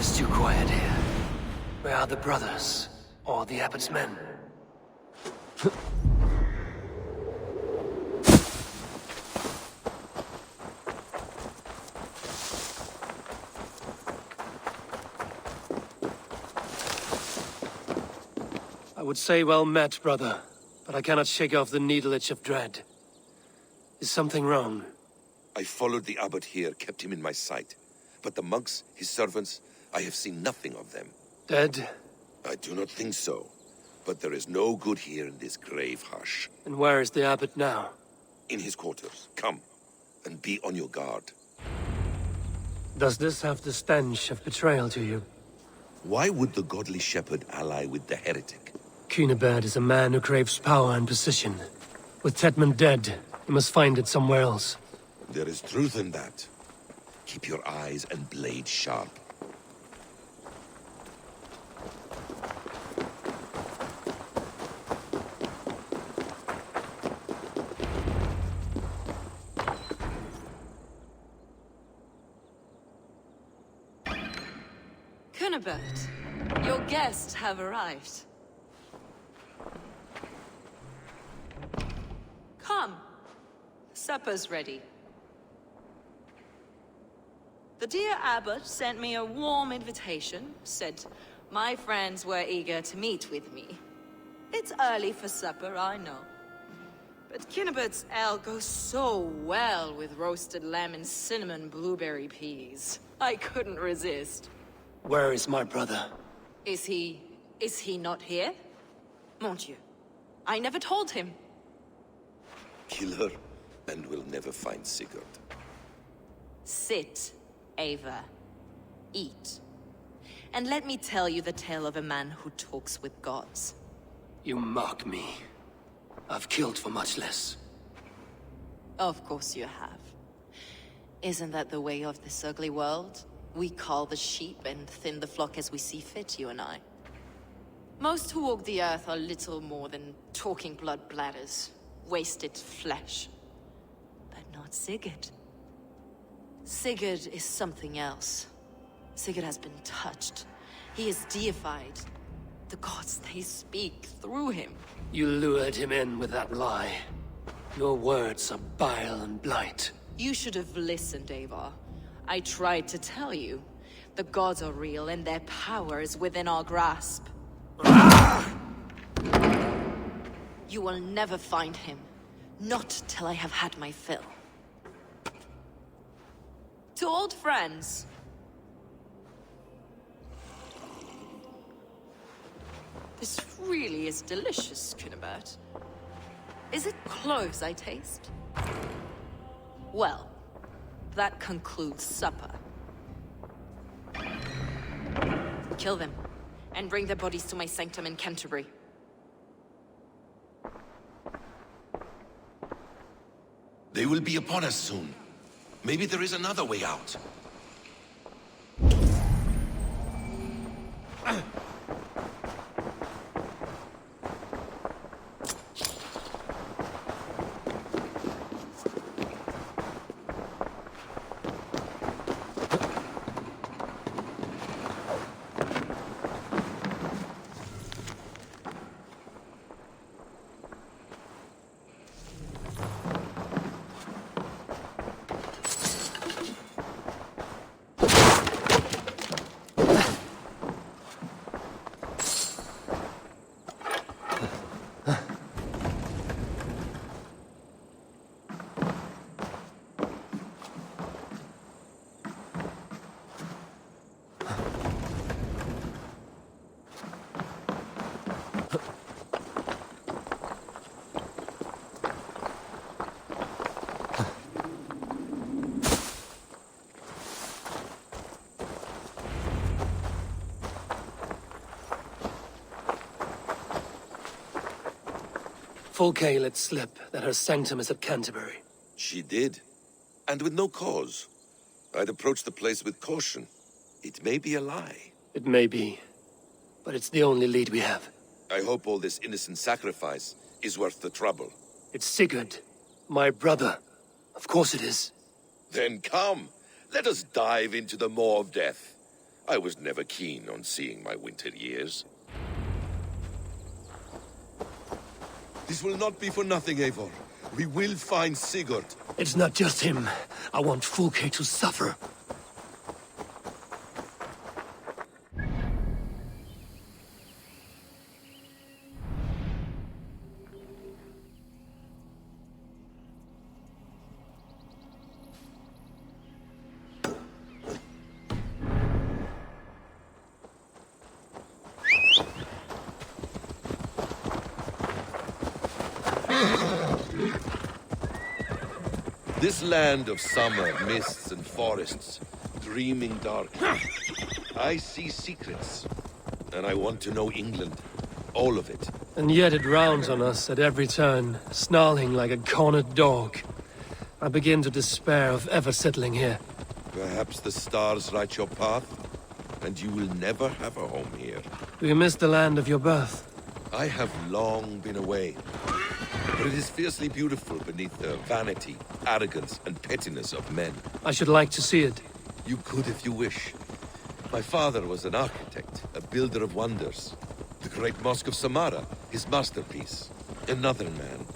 It's too quiet here. Where are the brothers? Or the abbot's men? I would say well met, brother. But I cannot shake off the needle itch of dread. Is something wrong? I followed the abbot here, kept him in my sight. But the monks, his servants, I have seen nothing of them. Dead? I do not think so. But there is no good here in this grave hush. And where is the abbot now? In his quarters. Come, and be on your guard. Does this have the stench of betrayal to you? Why would the godly shepherd ally with the heretic? Cunibert is a man who craves power and position. With Tetman dead, he must find it somewhere else. There is truth in that. Keep your eyes and blade sharp. Cunibert, your guests have arrived. Come. Supper's ready. The dear abbot sent me a warm invitation, said my friends were eager to meet with me. It's early for supper, I know. But Cunibert's ale goes so well with roasted lamb and cinnamon blueberry peas. I couldn't resist. Where is my brother? Is he not here? Mon Dieu. I never told him. Kill her, and we'll never find Sigurd. Sit, Eivor. Eat. And let me tell you the tale of a man who talks with gods. You mock me. I've killed for much less. Of course you have. Isn't that the way of this ugly world? We cull the sheep and thin the flock as we see fit, you and I. Most who walk the earth are little more than talking blood bladders, wasted flesh. But not Sigurd. Sigurd is something else. Sigurd has been touched. He is deified. The gods, they speak through him. You lured him in with that lie. Your words are bile and blight. You should have listened, Eivor. I tried to tell you. The gods are real and their power is within our grasp. You will never find him. Not till I have had my fill. To old friends. This really is delicious, Cunibert. Is it cloves I taste? Well, that concludes supper. Kill them, and bring their bodies to my sanctum in Canterbury. They will be upon us soon. Maybe there is another way out. Fulke let slip that her sanctum is at Canterbury. She did. And with no cause. I'd approach the place with caution. It may be a lie. It may be, but it's the only lead we have. I hope all this innocent sacrifice is worth the trouble. It's Sigurd, my brother. Of course it is. Then come, let us dive into the maw of death. I was never keen on seeing my winter years. This will not be for nothing, Eivor. We will find Sigurd. It's not just him. I want Fulke to suffer. This land of summer, mists and forests, dreaming dark. I see secrets, and I want to know England. All of it. And yet it rounds on us at every turn, snarling like a cornered dog. I begin to despair of ever settling here. Perhaps the stars write your path, and you will never have a home here. Do you miss the land of your birth? I have long been away, but it is fiercely beautiful beneath the vanity, arrogance, and pettiness of men. I should like to see it. You could if you wish. My father was an architect, a builder of wonders. The great Mosque of Samarra, his masterpiece. Another man,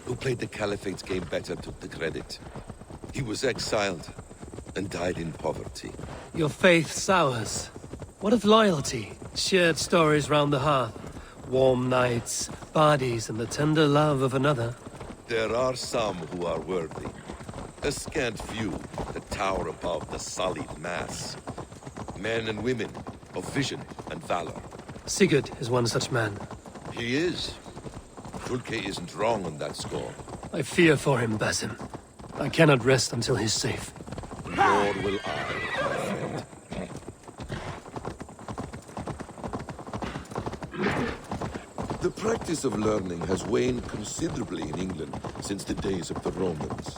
who played the Caliphate's game better, took the credit. He was exiled, and died in poverty. Your faith sours. What of loyalty? Shared stories round the hearth. Warm nights, bodies, and the tender love of another. There are some who are worthy. A scant few that tower above the sullied mass. Men and women of vision and valor. Sigurd is one such man. He is. Fulke isn't wrong on that score. I fear for him, Basim. I cannot rest until he's safe. Nor will I, my friend. The practice of learning has waned considerably in England since the days of the Romans.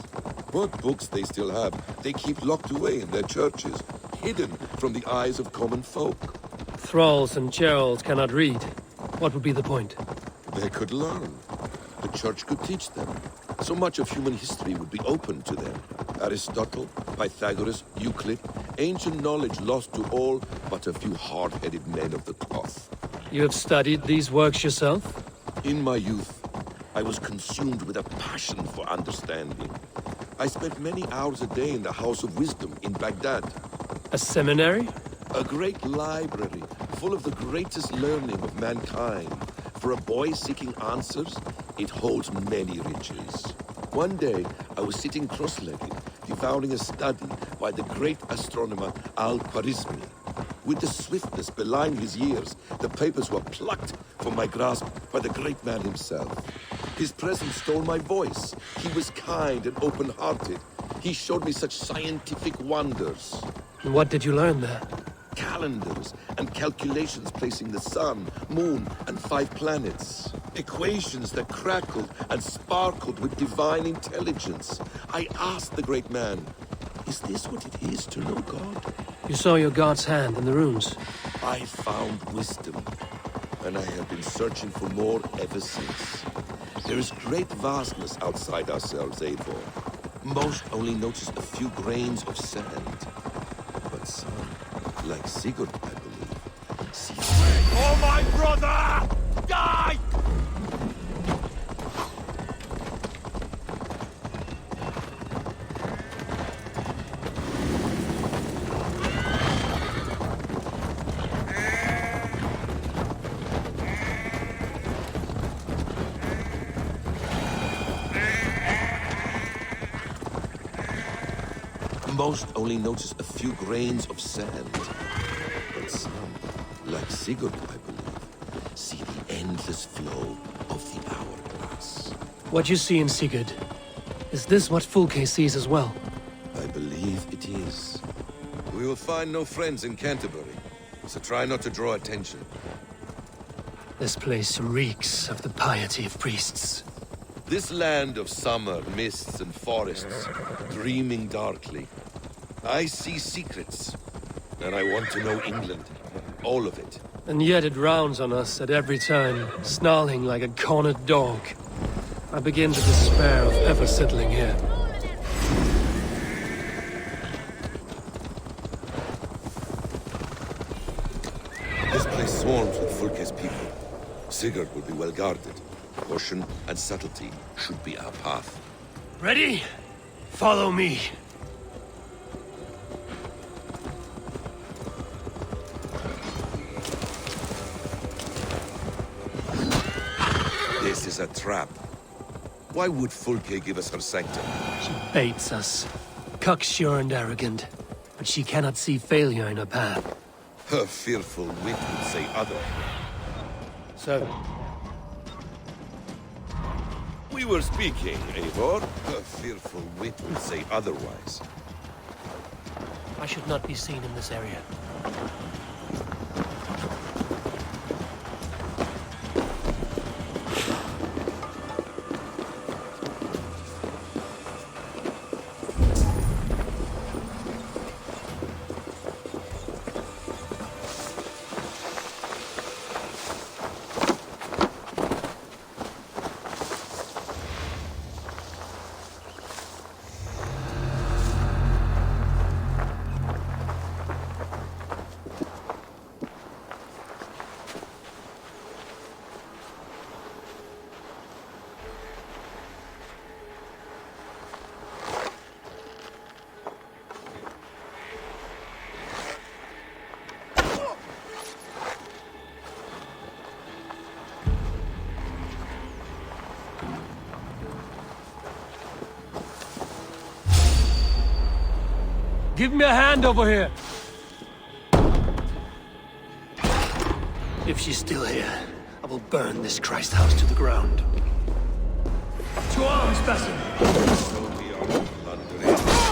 What books they still have, they keep locked away in their churches, hidden from the eyes of common folk. Thralls and Geralds cannot read. What would be the point? They could learn. The church could teach them. So much of human history would be open to them. Aristotle, Pythagoras, Euclid, ancient knowledge lost to all but a few hard-headed men of the cloth. You have studied these works yourself? In my youth, I was consumed with a passion for understanding. I spent many hours a day in the House of Wisdom in Baghdad. A seminary? A great library full of the greatest learning of mankind. For a boy seeking answers, it holds many riches. One day, I was sitting cross-legged, devouring a study by the great astronomer Al-Khwarizmi. With the swiftness belying his years, the papers were plucked from my grasp by the great man himself. His presence stole my voice. He was kind and open-hearted. He showed me such scientific wonders. And what did you learn there? Calendars and calculations placing the sun, moon, and 5 planets. Equations that crackled and sparkled with divine intelligence. I asked the great man, is this what it is to know God? You saw your god's hand in the runes. I found wisdom, and I have been searching for more ever since. There is great vastness outside ourselves, Eivor. Most only notice a few grains of sand. But some, like Sigurd, I believe, see... Oh, my brother! Die! Most only notice a few grains of sand. But some, like Sigurd, I believe, see the endless flow of the hourglass. What you see in Sigurd, is this what Fulke sees as well? I believe it is. We will find no friends in Canterbury, so try not to draw attention. This place reeks of the piety of priests. This land of summer, mists and forests, dreaming darkly. I see secrets, and I want to know England. All of it. And yet it rounds on us at every turn, snarling like a cornered dog. I begin to despair of ever settling here. swarms with Fulke's people. Sigurd will be well guarded. Caution and subtlety should be our path. Ready? Follow me. This is a trap. Why would Fulke give us her sanctum? She baits us. Cocksure and arrogant. But she cannot see failure in her path. Her fearful wit would say other. So, We were speaking, Eivor. Her fearful wit would say otherwise. I should not be seen in this area. Give me a hand over here! If she's still here, I will burn this Christ house to the ground. To arms, Basim! So we are plundering.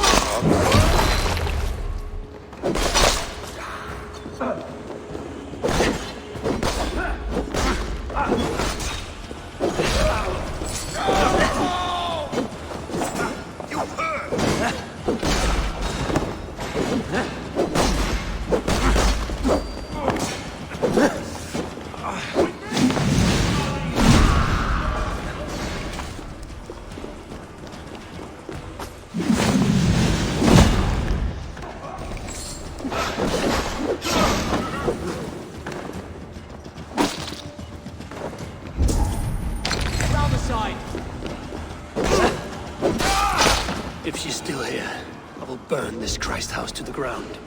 If she's still here, I will burn this Christ house to the ground.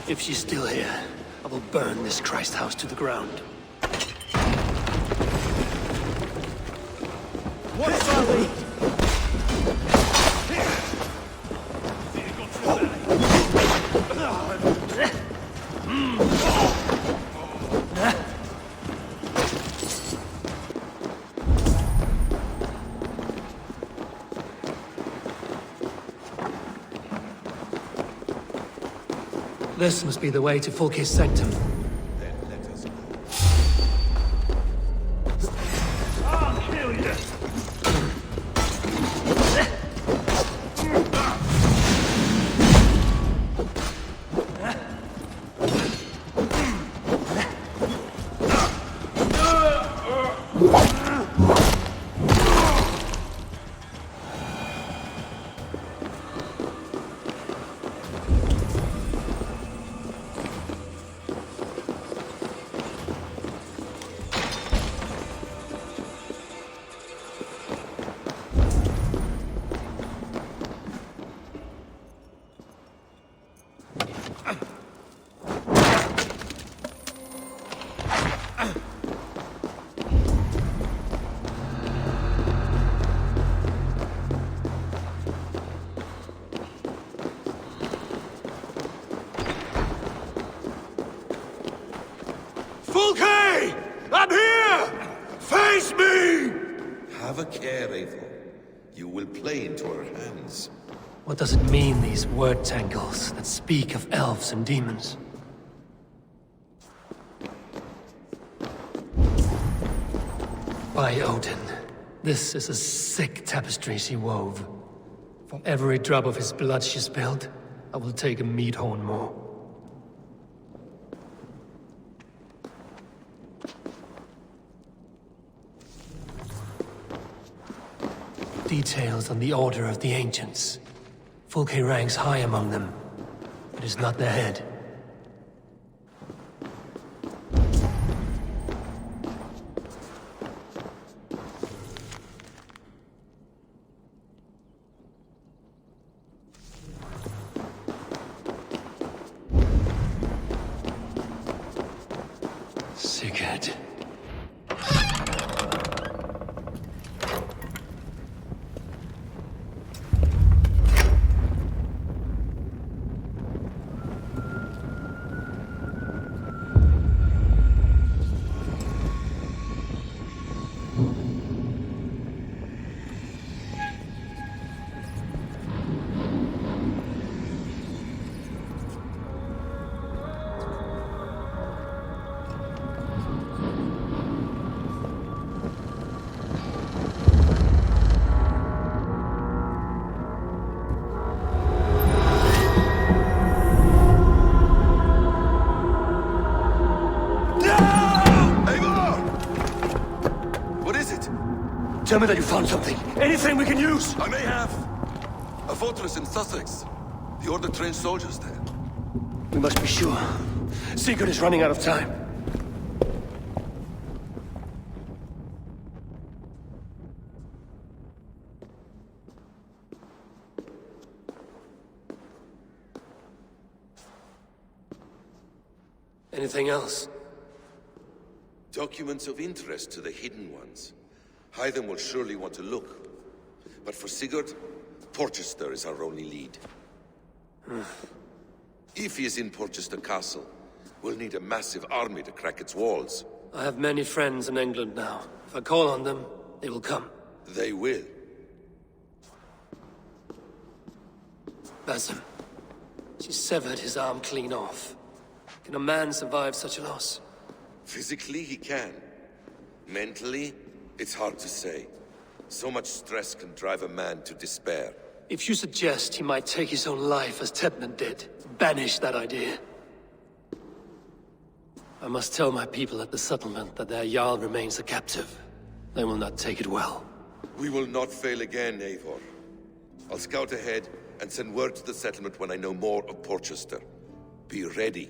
If she's still here, I will burn this Christ house to the ground. What's that lead? This must be the way to Fulke's sanctum. Then let us go. I'll kill you! Fulke! I'm here! Face me! Have a care, Eivor. You will play into her hands. What does it mean, these word tangles that speak of elves and demons? By Odin, this is a sick tapestry she wove. For every drop of his blood she spilled, I will take a meat horn more. details on the Order of the Ancients. Fulke ranks high among them. It is not their head. Sigurd. Tell me that you found something. Anything we can use! I may have. A fortress in Sussex. The Order trained soldiers there. We must be sure. Sigurd is running out of time. Anything else? Documents of interest to the Hidden Ones. Hyden will surely want to look. But for Sigurd, Porchester is our only lead. If he is in Porchester Castle, we'll need a massive army to crack its walls. I have many friends in England now. If I call on them, they will come. They will. Basim. She severed his arm clean off. Can a man survive such a loss? Physically, he can. Mentally, it's hard to say. So much stress can drive a man to despair. If you suggest he might take his own life as Tedman did, banish that idea. I must tell my people at the settlement that their Jarl remains a captive. They will not take it well. We will not fail again, Eivor. I'll scout ahead and send word to the settlement when I know more of Porchester. Be ready.